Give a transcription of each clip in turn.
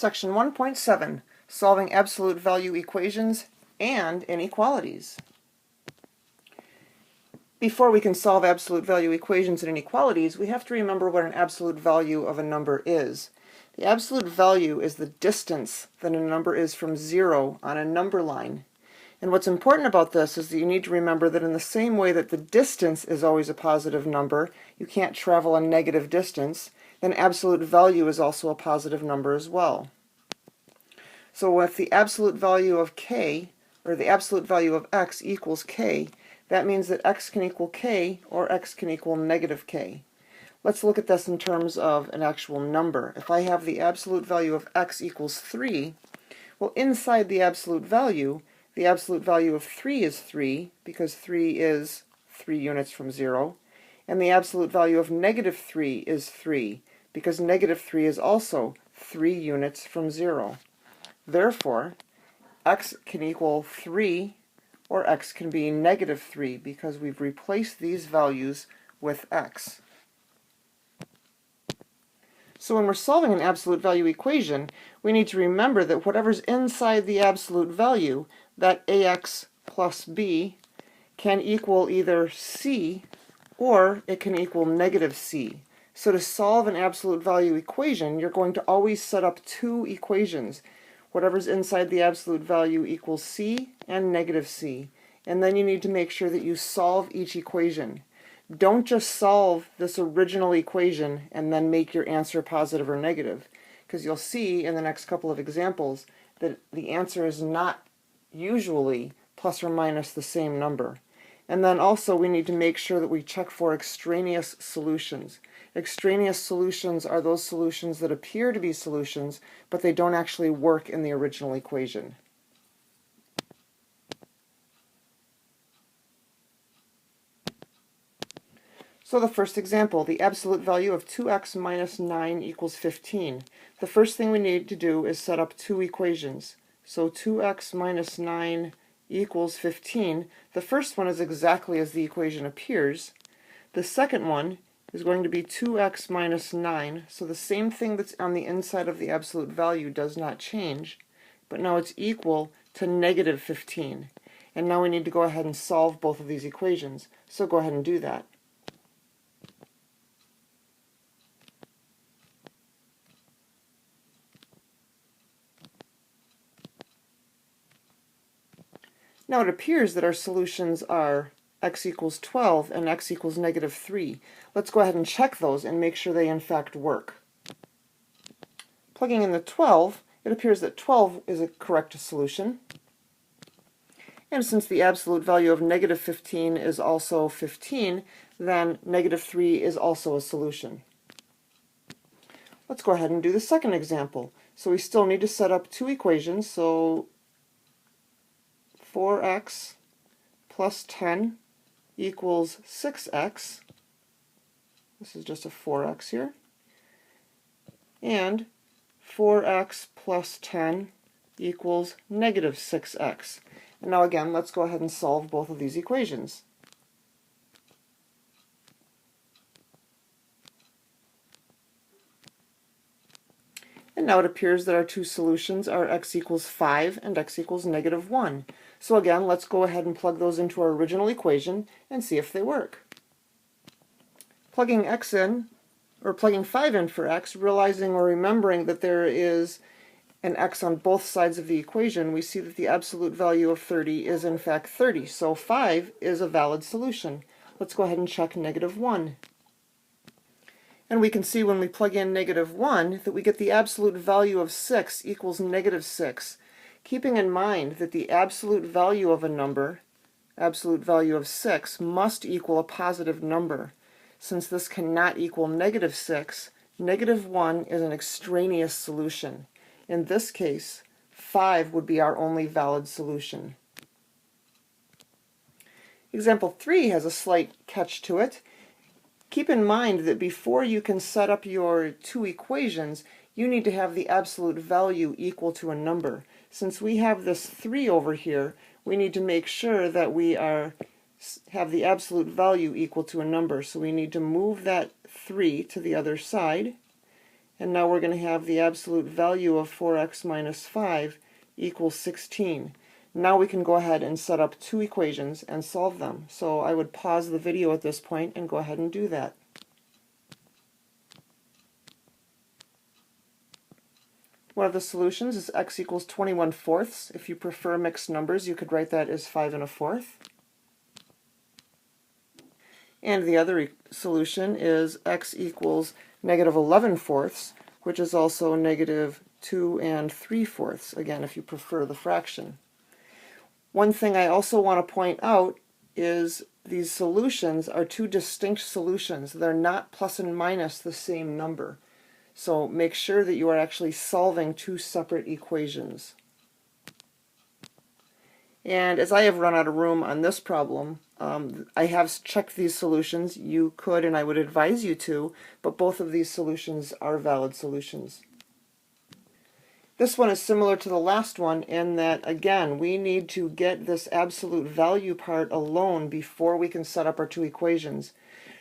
Section 1.7, Solving Absolute Value Equations and Inequalities. Before we can solve absolute value equations and inequalities, we have to remember what an absolute value of a number is. The absolute value is the distance that a number is from 0 on a number line. And what's important about this is that you need to remember that in the same way that the distance is always a positive number, you can't travel a negative distance, then absolute value is also a positive number as well. So if the absolute value of k, or the absolute value of x equals k, that means that x can equal k or x can equal negative k. Let's look at this in terms of an actual number. If I have the absolute value of x equals 3, well, inside the absolute value of 3 is 3, because 3 is 3 units from 0, and the absolute value of negative 3 is 3, because negative 3 is also 3 units from 0. Therefore, x can equal 3 or x can be negative 3 because we've replaced these values with x. So when we're solving an absolute value equation, we need to remember that whatever's inside the absolute value, that ax plus b, can equal either c or it can equal negative c. So to solve an absolute value equation, you're going to always set up two equations. Whatever's inside the absolute value equals c and negative c. And then you need to make sure that you solve each equation. Don't just solve this original equation and then make your answer positive or negative, because you'll see in the next couple of examples that the answer is not usually plus or minus the same number. And then also we need to make sure that we check for extraneous solutions. Extraneous solutions are those solutions that appear to be solutions, but they don't actually work in the original equation. So the first example, the absolute value of 2x minus 9 equals 15. The first thing we need to do is set up two equations. So 2x minus 9 equals 15. The first one is exactly as the equation appears. The second one is going to be 2x minus 9. So the same thing that's on the inside of the absolute value does not change, but now it's equal to negative 15. And now we need to go ahead and solve both of these equations. So go ahead and do that. Now it appears that our solutions are x equals 12 and x equals negative 3. Let's go ahead and check those and make sure they in fact work. Plugging in the 12, it appears that 12 is a correct solution. And since the absolute value of negative 15 is also 15, then negative 3 is also a solution. Let's go ahead and do the second example. So we still need to set up two equations. So 4x plus 10 equals 6x. This is just a 4x here. And 4x plus 10 equals negative 6x. And now again, let's go ahead and solve both of these equations. And now it appears that our two solutions are x equals 5 and x equals negative 1. So again, let's go ahead and plug those into our original equation and see if they work. Plugging x in, or plugging 5 in for x, realizing or remembering that there is an x on both sides of the equation, we see that the absolute value of 30 is in fact 30. So 5 is a valid solution. Let's go ahead and check negative 1. And we can see when we plug in negative 1 that we get the absolute value of 6 equals negative 6. Keeping in mind that the absolute value of a number, absolute value of 6, must equal a positive number. Since this cannot equal negative 6, negative 1 is an extraneous solution. In this case, 5 would be our only valid solution. Example 3 has a slight catch to it. Keep in mind that before you can set up your two equations, you need to have the absolute value equal to a number. Since we have this 3 over here, we need to make sure that we have the absolute value equal to a number. So we need to move that 3 to the other side, And now we're going to have the absolute value of 4x minus 5 equals 16. Now we can go ahead and set up two equations and solve them. So I would pause the video at this point and go ahead and do that. One of the solutions is x equals 21/4. If you prefer mixed numbers, you could write that as 5 1/4. And the other solution is x equals negative 11/4, which is also negative 2 3/4, again, if you prefer the fraction. One thing I also want to point out is these solutions are two distinct solutions. They're not plus and minus the same number. So make sure that you are actually solving two separate equations. And as I have run out of room on this problem, I have checked these solutions. You could, and I would advise you to, but both of these solutions are valid solutions. This one is similar to the last one in that, again, we need to get this absolute value part alone before we can set up our two equations.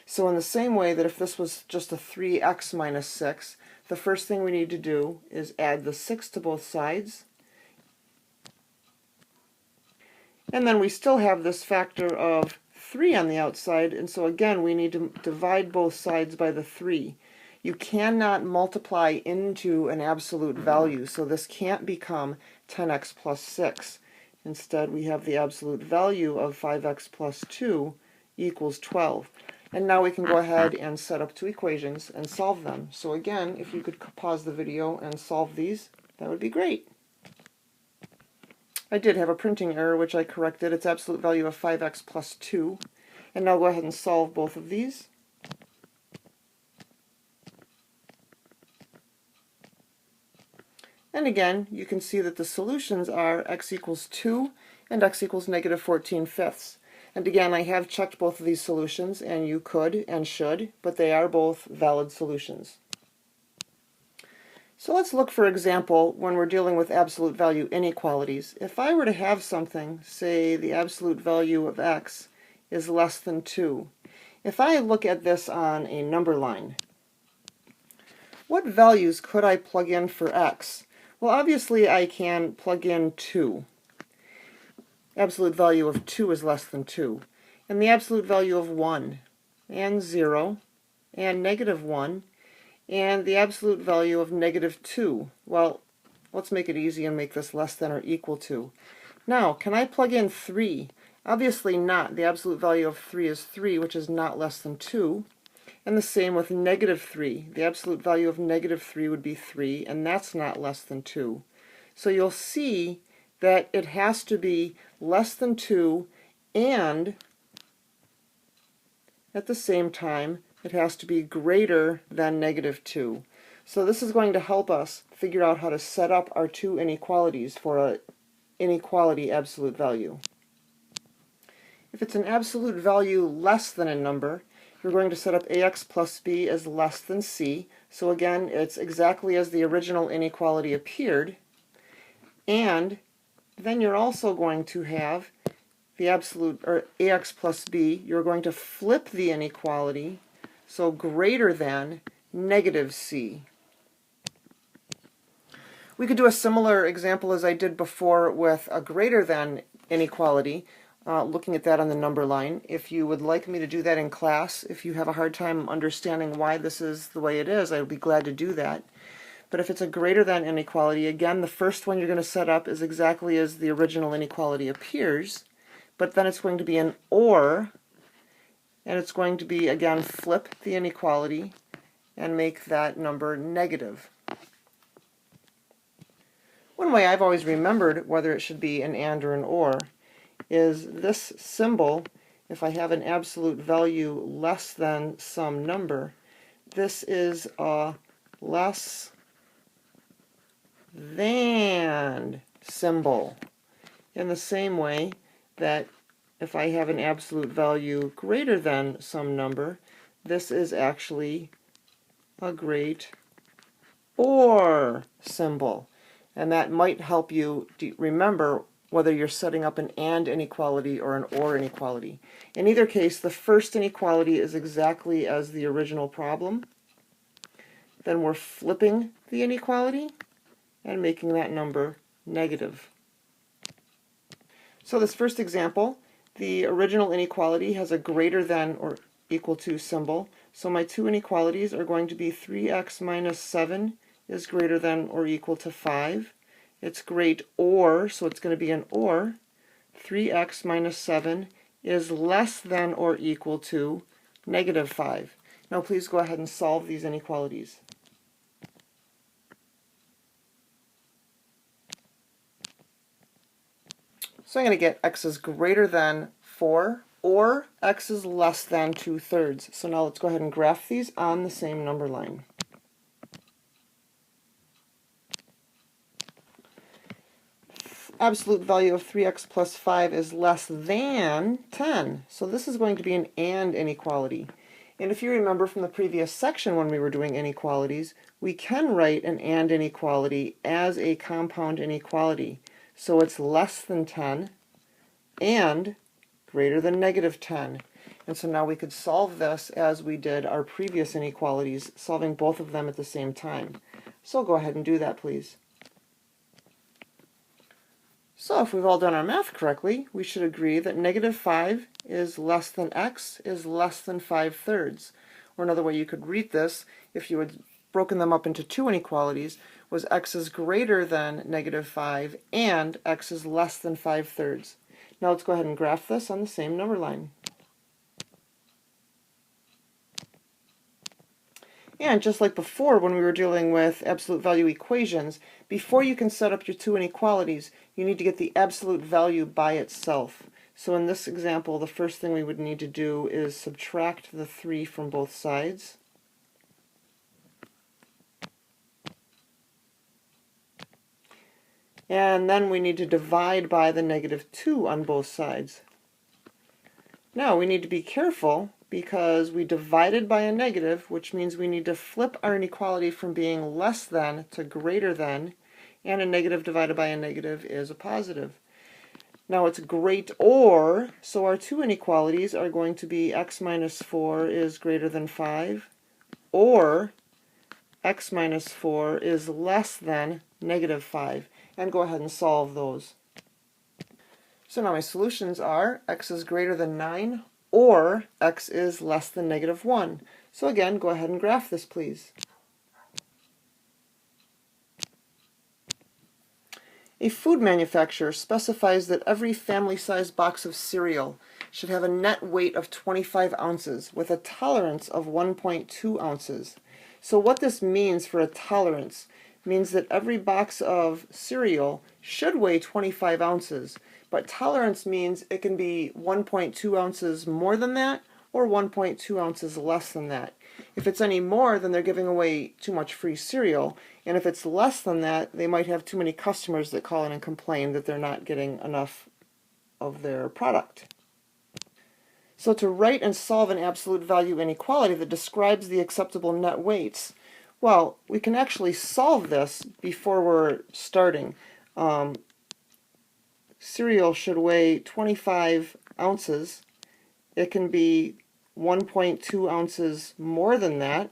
So in the same way that if this was just a 3x minus 6, the first thing we need to do is add the 6 to both sides. And then we still have this factor of 3 on the outside, and so again we need to divide both sides by the 3. You cannot multiply into an absolute value, so this can't become 10x plus 6. Instead, we have the absolute value of 5x plus 2 equals 12. And now we can go ahead and set up two equations and solve them. So again, if you could pause the video and solve these, that would be great. I did have a printing error, which I corrected. It's absolute value of 5x plus 2. And now go ahead and solve both of these. And again, you can see that the solutions are x equals 2 and x equals negative 14/5. And again, I have checked both of these solutions, and you could and should, but they are both valid solutions. So let's look, for example, when we're dealing with absolute value inequalities. If I were to have something, say the absolute value of x is less than 2, if I look at this on a number line, what values could I plug in for x? Well, obviously I can plug in 2. Absolute value of 2 is less than 2. And the absolute value of 1, and 0, and negative 1, and the absolute value of negative 2. Well, let's make it easy and make this less than or equal to. Now, can I plug in 3? Obviously not. The absolute value of 3 is 3, which is not less than 2. And the same with negative 3. The absolute value of negative 3 would be 3, and that's not less than 2. So you'll see that it has to be less than 2, and at the same time it has to be greater than negative 2. So this is going to help us figure out how to set up our two inequalities for an inequality absolute value. If it's an absolute value less than a number, you're going to set up ax plus b as less than c. So again, it's exactly as the original inequality appeared. And then you're also going to have the absolute, or ax plus b, you're going to flip the inequality, so greater than negative c. We could do a similar example as I did before with a greater than inequality, looking at that on the number line. If you would like me to do that in class, if you have a hard time understanding why this is the way it is, I would be glad to do that. But if it's a greater than inequality, again, the first one you're going to set up is exactly as the original inequality appears, but then it's going to be an or, and it's going to be, again, flip the inequality and make that number negative. One way I've always remembered whether it should be an and or an or is this symbol. If I have an absolute value less than some number, this is a less than symbol, in the same way that if I have an absolute value greater than some number, this is actually a great or symbol. And that might help you remember whether you're setting up an and inequality or an or inequality. In either case, the first inequality is exactly as the original problem. then we're flipping the inequality and making that number negative. So this first example, the original inequality has a greater than or equal to symbol. So my two inequalities are going to be 3x minus 7 is greater than or equal to 5. It's great or, so it's going to be an or. 3x minus 7 is less than or equal to negative 5. Now please go ahead and solve these inequalities. So I'm going to get x is greater than 4 or x is less than 2/3. So now let's go ahead and graph these on the same number line. Absolute value of 3x plus 5 is less than 10. So this is going to be an and inequality. And if you remember from the previous section when we were doing inequalities, we can write an and inequality as a compound inequality. So it's less than 10 and greater than negative 10. And so now we could solve this as we did our previous inequalities, solving both of them at the same time. So I'll go ahead and do that, please. So if we've all done our math correctly, we should agree that negative 5 is less than x is less than 5/3. Or another way you could read this, if you had broken them up into two inequalities, was x is greater than negative 5 and x is less than 5/3. Now let's go ahead and graph this on the same number line. And just like before when we were dealing with absolute value equations, before you can set up your two inequalities, you need to get the absolute value by itself. So in this example, the first thing we would need to do is subtract the 3 from both sides. And then we need to divide by the negative 2 on both sides. Now we need to be careful because we divided by a negative, which means we need to flip our inequality from being less than to greater than, and a negative divided by a negative is a positive. Now it's great or, so our two inequalities are going to be x minus 4 is greater than 5, or x minus 4 is less than negative 5. And go ahead and solve those. So now my solutions are x is greater than 9 or x is less than negative 1. So again, go ahead and graph this, please. A food manufacturer specifies that every family-sized box of cereal should have a net weight of 25 ounces with a tolerance of 1.2 ounces. So what this means for a tolerance means that every box of cereal should weigh 25 ounces, but tolerance means it can be 1.2 ounces more than that or 1.2 ounces less than that. If it's any more, then they're giving away too much free cereal, and if it's less than that, they might have too many customers that call in and complain that they're not getting enough of their product. So to write and solve an absolute value inequality that describes the acceptable net weights, well, we can actually solve this before we're starting. Cereal should weigh 25 ounces. It can be 1.2 ounces more than that.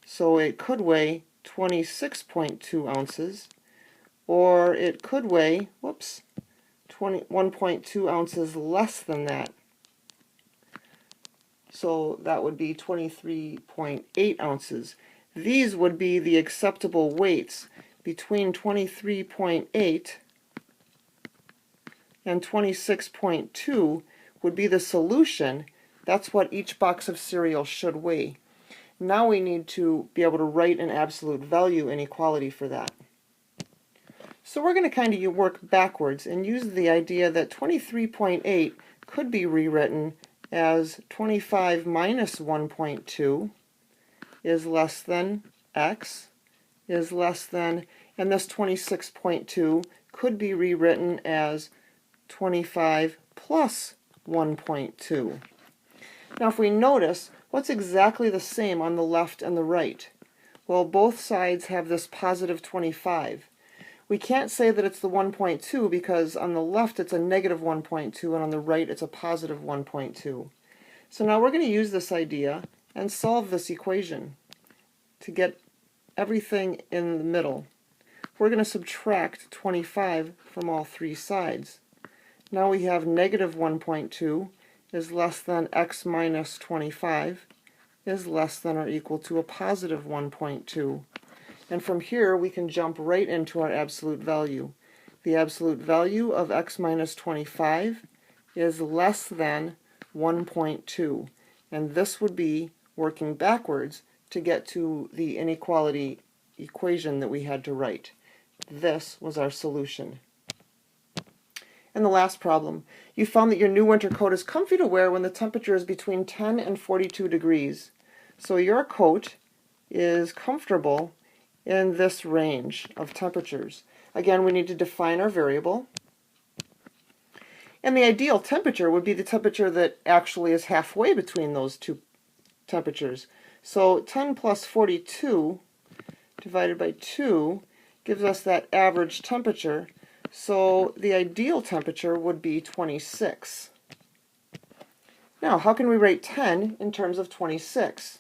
So it could weigh 26.2 ounces. Or it could weigh, 1.2 ounces less than that. So that would be 23.8 ounces. These would be the acceptable weights. Between 23.8 and 26.2 would be the solution. That's what each box of cereal should weigh. Now we need to be able to write an absolute value inequality for that. So we're going to kind of work backwards and use the idea that 23.8 could be rewritten as 25 minus 1.2 is less than x is less than, and this 26.2 could be rewritten as 25 plus 1.2. Now if we notice, what's exactly the same on the left and the right? Well, both sides have this positive 25. We can't say that it's the 1.2 because on the left it's a negative 1.2 and on the right it's a positive 1.2. So now we're going to use this idea and solve this equation to get everything in the middle. We're going to subtract 25 from all three sides. Now we have negative 1.2 is less than x minus 25 is less than or equal to a positive 1.2. And from here we can jump right into our absolute value. The absolute value of x minus 25 is less than 1.2. And this would be working backwards to get to the inequality equation that we had to write. This was our solution. And the last problem, you found that your new winter coat is comfy to wear when the temperature is between 10 and 42 degrees. So your coat is comfortable in this range of temperatures. Again, we need to define our variable. And the ideal temperature would be the temperature that actually is halfway between those two temperatures. So 10 plus 42 divided by 2 gives us that average temperature. So the ideal temperature would be 26. Now, how can we write 10 in terms of 26?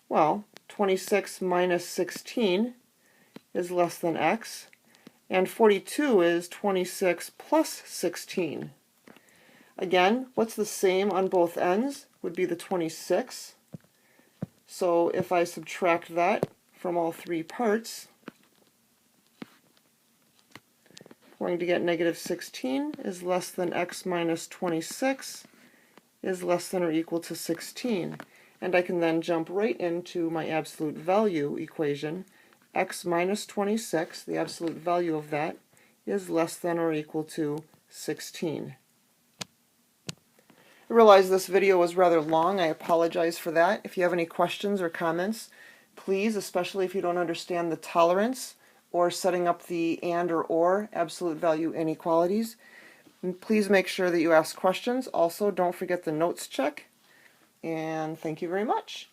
Well, 26 minus 16 is less than x, and 42 is 26 plus 16. Again, what's the same on both ends would be the 26. So if I subtract that from all three parts, we're going to get negative 16 is less than x minus 26 is less than or equal to 16. And I can then jump right into my absolute value equation. X minus 26, the absolute value of that, is less than or equal to 16. I realize this video was rather long. I apologize for that. If you have any questions or comments, please, especially if you don't understand the tolerance or setting up the and or absolute value inequalities, please make sure that you ask questions. Also, don't forget the notes check. And thank you very much.